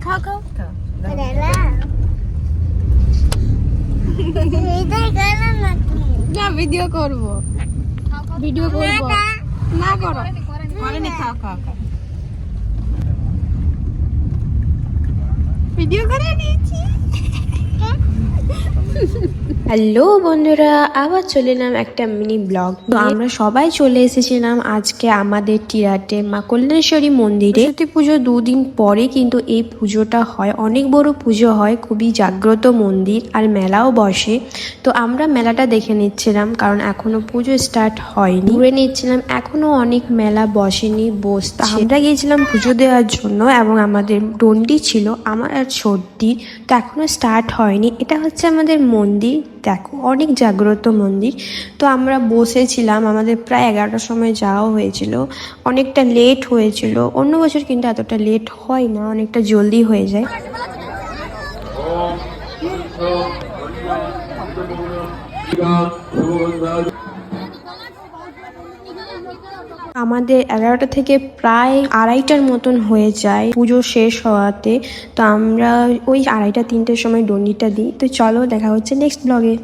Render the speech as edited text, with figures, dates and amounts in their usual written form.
খাও খাও না, ভিডিও করব না করো করেনি, খাও খাও খাও, ভিডিও করে নিয়েছি। হ্যালো বন্ধুরা, আবার চলে এলাম একটা মিনি ব্লগ। তো আমরা সবাই চলে এসেছিলাম আজকে আমাদের টিরাটে মা কল্যাণেশ্বরী মন্দিরে। সরস্বতী পুজো 2 দিন পরে কিন্তু এই পুজোটা হয়, অনেক বড় পুজো হয়, খুবই জাগ্রত মন্দির আর মেলাও বসে। তো আমরা মেলাটা দেখে নিচ্ছিলাম, কারণ এখনো পুজো স্টার্ট হয়নি, ঘুরে নিচ্ছিলাম, এখনো অনেক মেলা বসেনি, বসছে। আমরা গিয়েছিলাম পুজো দেওয়ার জন্য এবং আমাদের ডন্ডি ছিল আমার আর ছোট্টি, তো এখনো স্টার্ট হয়নি। এটা হচ্ছে আমাদের মন্দির, দেখো অনেক জাগ্রত মন্দির। তো আমরা বসেছিলাম, আমাদের প্রায় 11টার সময় যাওয়া হয়েছিল, অনেকটা লেট হয়েছিল। অন্য বছর কিন্তু এতটা লেট হয় না, অনেকটা জলদি হয়ে যায়। আমাদের 11টা থেকে প্রায় 2:30টার মতন হয়ে যায় পুজো শেষ হওয়াতে। তো আমরা ওই 2:30-3টের সময় ডন্ডিটা দিই। তো চলো দেখা হচ্ছে নেক্সট ব্লগে।